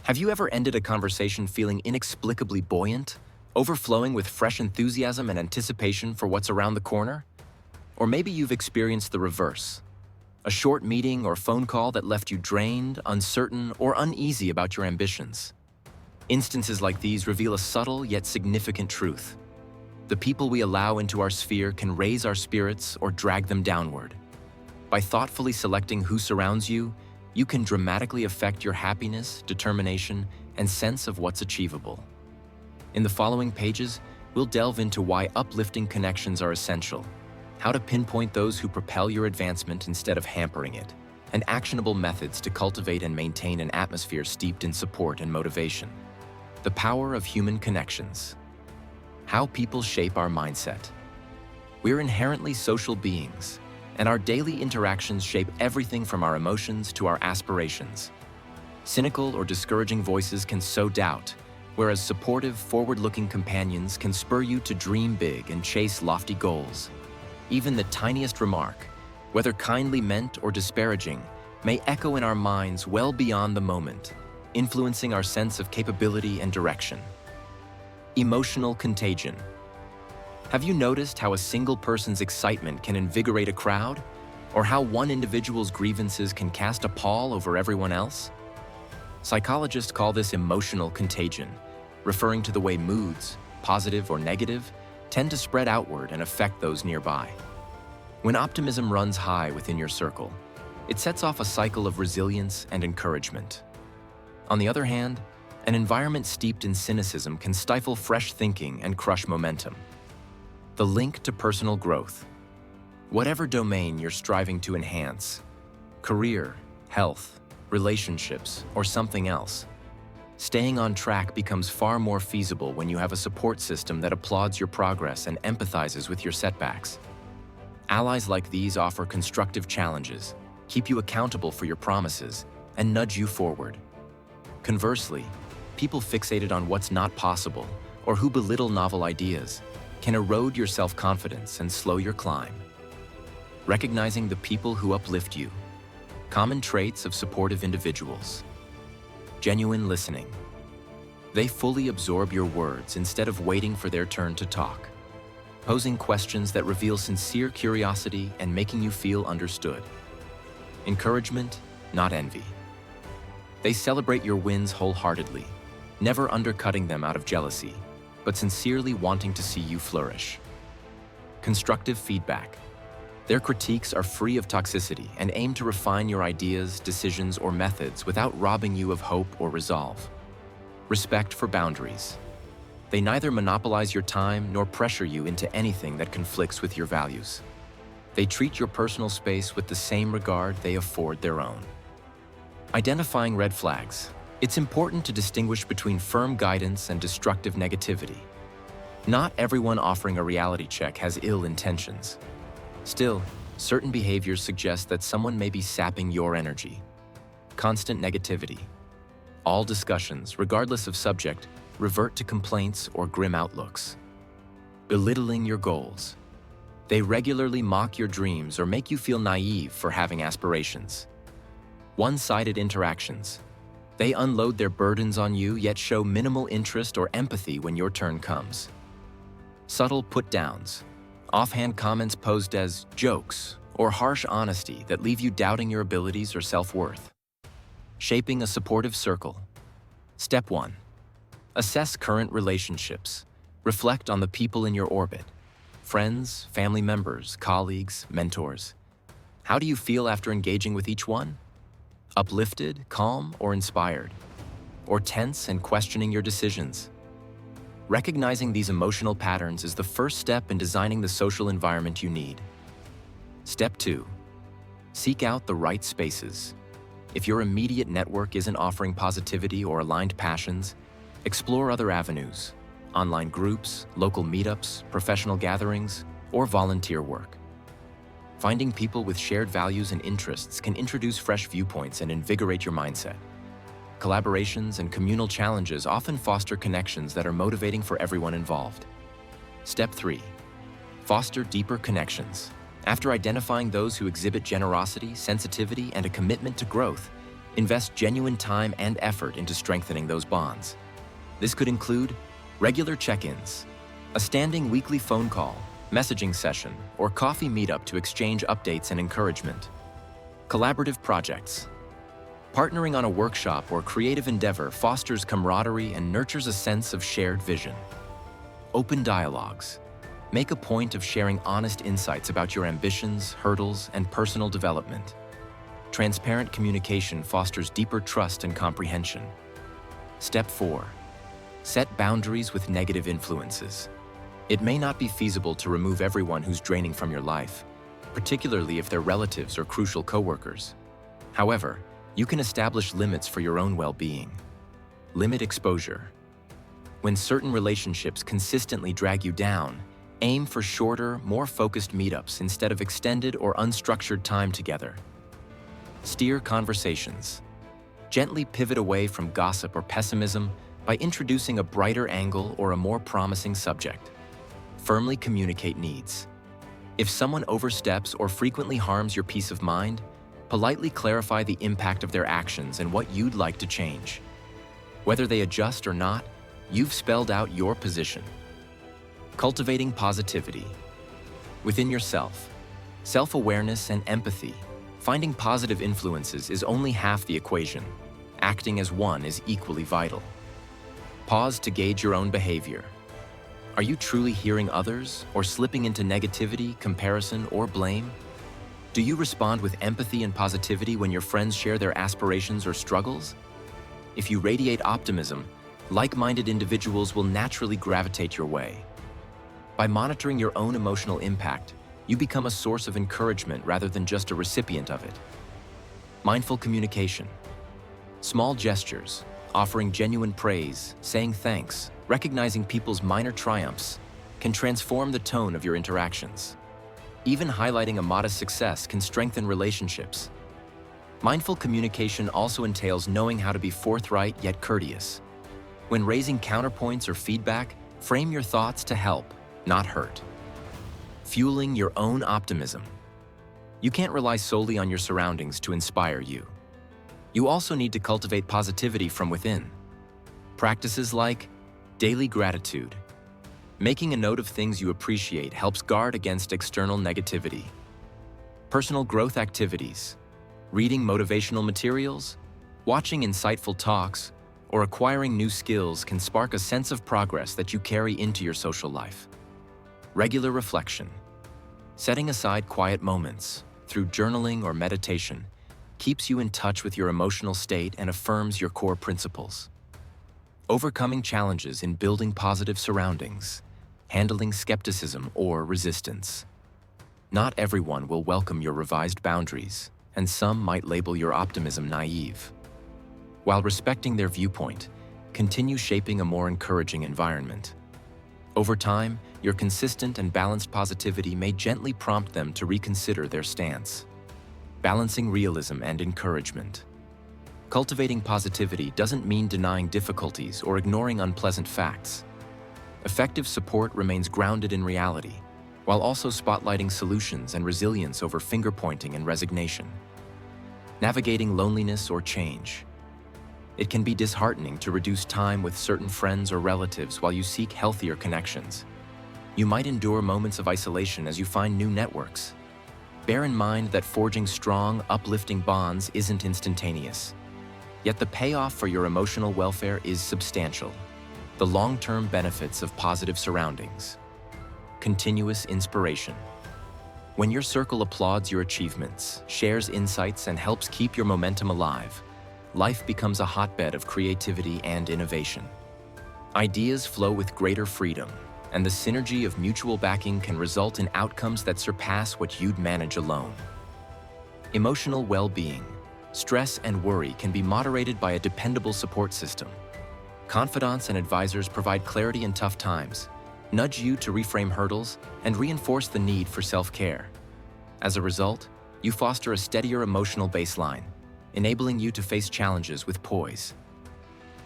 Have you ever ended a conversation feeling inexplicably buoyant, overflowing with fresh enthusiasm and anticipation for what's around the corner? Or maybe you've experienced the reverse, a short meeting or phone call that left you drained, uncertain, or uneasy about your ambitions. Instances like these reveal a subtle yet significant truth. The people we allow into our sphere can raise our spirits or drag them downward. By thoughtfully selecting who surrounds you, you can dramatically affect your happiness, determination, and sense of what's achievable. In the following pages, we'll delve into why uplifting connections are essential, how to pinpoint those who propel your advancement instead of hampering it, and actionable methods to cultivate and maintain an atmosphere steeped in support and motivation. The power of human connections. How people shape our mindset. We're inherently social beings, and our daily interactions shape everything from our emotions to our aspirations. Cynical or discouraging voices can sow doubt, whereas supportive, forward-looking companions can spur you to dream big and chase lofty goals. Even the tiniest remark, whether kindly meant or disparaging, may echo in our minds well beyond the moment, influencing our sense of capability and direction. Emotional contagion. Have you noticed how a single person's excitement can invigorate a crowd? Or how one individual's grievances can cast a pall over everyone else? Psychologists call this emotional contagion, referring to the way moods, positive or negative, tend to spread outward and affect those nearby. When optimism runs high within your circle, it sets off a cycle of resilience and encouragement. On the other hand, an environment steeped in cynicism can stifle fresh thinking and crush momentum. The link to personal growth. Whatever domain you're striving to enhance, career, health, relationships, or something else, staying on track becomes far more feasible when you have a support system that applauds your progress and empathizes with your setbacks. Allies like these offer constructive challenges, keep you accountable for your promises, and nudge you forward. Conversely, people fixated on what's not possible or who belittle novel ideas can erode your self-confidence and slow your climb. Recognizing the people who uplift you. Common traits of supportive individuals. Genuine listening. They fully absorb your words instead of waiting for their turn to talk. Posing questions that reveal sincere curiosity and making you feel understood. Encouragement, not envy. They celebrate your wins wholeheartedly, never undercutting them out of jealousy, but sincerely wanting to see you flourish. Constructive feedback. Their critiques are free of toxicity and aim to refine your ideas, decisions, or methods without robbing you of hope or resolve. Respect for boundaries. They neither monopolize your time nor pressure you into anything that conflicts with your values. They treat your personal space with the same regard they afford their own. Identifying red flags. It's important to distinguish between firm guidance and destructive negativity. Not everyone offering a reality check has ill intentions. Still, certain behaviors suggest that someone may be sapping your energy. Constant negativity. All discussions, regardless of subject, revert to complaints or grim outlooks. Belittling your goals. They regularly mock your dreams or make you feel naive for having aspirations. One-sided interactions. They unload their burdens on you yet show minimal interest or empathy when your turn comes. Subtle put-downs. Offhand comments posed as jokes or harsh honesty that leave you doubting your abilities or self-worth. Shaping a supportive circle. Step 1. Assess current relationships. Reflect on the people in your orbit. Friends, family members, colleagues, mentors. How do you feel after engaging with each one? Uplifted, calm, or inspired? Or tense and questioning your decisions? Recognizing these emotional patterns is the first step in designing the social environment you need. Step 2. Seek out the right spaces. If your immediate network isn't offering positivity or aligned passions, explore other avenues: online groups, local meetups, professional gatherings, or volunteer work. Finding people with shared values and interests can introduce fresh viewpoints and invigorate your mindset. Collaborations and communal challenges often foster connections that are motivating for everyone involved. Step 3. Foster deeper connections. After identifying those who exhibit generosity, sensitivity, and a commitment to growth, Invest genuine time and effort into strengthening those bonds. This could include regular check-ins, a standing weekly phone call, messaging session, or coffee meetup to exchange updates and encouragement. Collaborative projects. Partnering on a workshop or creative endeavor fosters camaraderie and nurtures a sense of shared vision. Open dialogues. Make a point of sharing honest insights about your ambitions, hurdles, and personal development. Transparent communication fosters deeper trust and comprehension. Step 4. Set boundaries with negative influences. It may not be feasible to remove everyone who's draining from your life, particularly if they're relatives or crucial coworkers. However, you can establish limits for your own well-being. Limit exposure. When certain relationships consistently drag you down, aim for shorter, more focused meetups instead of extended or unstructured time together. Steer conversations. Gently pivot away from gossip or pessimism by introducing a brighter angle or a more promising subject. Firmly communicate needs. If someone oversteps or frequently harms your peace of mind, politely clarify the impact of their actions and what you'd like to change. Whether they adjust or not, you've spelled out your position. Cultivating positivity. Within yourself, self-awareness and empathy. Finding positive influences is only half the equation. Acting as one is equally vital. Pause to gauge your own behavior. Are you truly hearing others or slipping into negativity, comparison, or blame? Do you respond with empathy and positivity when your friends share their aspirations or struggles? If you radiate optimism, like-minded individuals will naturally gravitate your way. By monitoring your own emotional impact, you become a source of encouragement rather than just a recipient of it. Mindful communication. Small gestures, offering genuine praise, saying thanks, recognizing people's minor triumphs, can transform the tone of your interactions. Even highlighting a modest success can strengthen relationships. Mindful communication also entails knowing how to be forthright yet courteous. When raising counterpoints or feedback, frame your thoughts to help, not hurt. Fueling your own optimism. You can't rely solely on your surroundings to inspire you. You also need to cultivate positivity from within. Practices like daily gratitude. Making a note of things you appreciate helps guard against external negativity. Personal growth activities. Reading motivational materials, watching insightful talks, or acquiring new skills can spark a sense of progress that you carry into your social life. Regular reflection. Setting aside quiet moments, through journaling or meditation, keeps you in touch with your emotional state and affirms your core principles. Overcoming challenges in building positive surroundings, handling skepticism or resistance. Not everyone will welcome your revised boundaries, and some might label your optimism naive. While respecting their viewpoint, continue shaping a more encouraging environment. Over time, your consistent and balanced positivity may gently prompt them to reconsider their stance. Balancing realism and encouragement. Cultivating positivity doesn't mean denying difficulties or ignoring unpleasant facts. Effective support remains grounded in reality, while also spotlighting solutions and resilience over finger-pointing and resignation. Navigating loneliness or change. It can be disheartening to reduce time with certain friends or relatives while you seek healthier connections. You might endure moments of isolation as you find new networks. Bear in mind that forging strong, uplifting bonds isn't instantaneous. Yet the payoff for your emotional welfare is substantial. The long-term benefits of positive surroundings. Continuous inspiration. When your circle applauds your achievements, shares insights, and helps keep your momentum alive, life becomes a hotbed of creativity and innovation. Ideas flow with greater freedom, and the synergy of mutual backing can result in outcomes that surpass what you'd manage alone. Emotional well-being. Stress and worry can be moderated by a dependable support system. Confidants and advisors provide clarity in tough times, nudge you to reframe hurdles, and reinforce the need for self-care. As a result, you foster a steadier emotional baseline, enabling you to face challenges with poise.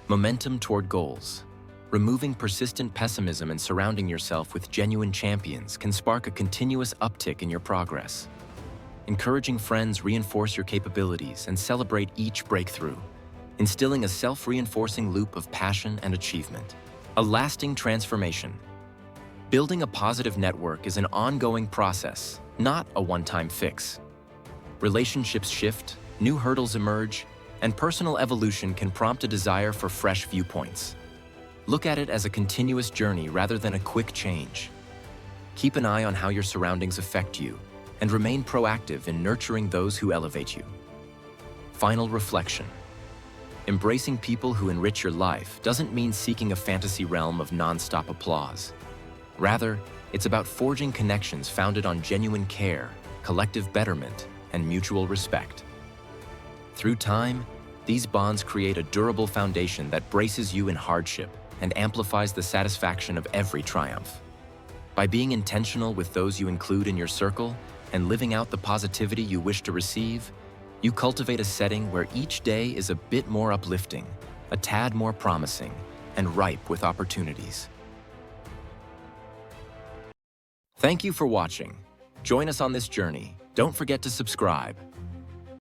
Momentum toward goals. Removing persistent pessimism and surrounding yourself with genuine champions can spark a continuous uptick in your progress. Encouraging friends reinforce your capabilities and celebrate each breakthrough, instilling a self-reinforcing loop of passion and achievement. A lasting transformation. Building a positive network is an ongoing process, not a one-time fix. Relationships shift, new hurdles emerge, and personal evolution can prompt a desire for fresh viewpoints. Look at it as a continuous journey rather than a quick change. Keep an eye on how your surroundings affect you, and remain proactive in nurturing those who elevate you. Final reflection. Embracing people who enrich your life doesn't mean seeking a fantasy realm of non-stop applause. Rather, it's about forging connections founded on genuine care, collective betterment, and mutual respect. Through time, these bonds create a durable foundation that braces you in hardship and amplifies the satisfaction of every triumph. By being intentional with those you include in your circle and living out the positivity you wish to receive, you cultivate a setting where each day is a bit more uplifting, a tad more promising, and ripe with opportunities. Thank you for watching. Join us on this journey. Don't forget to subscribe.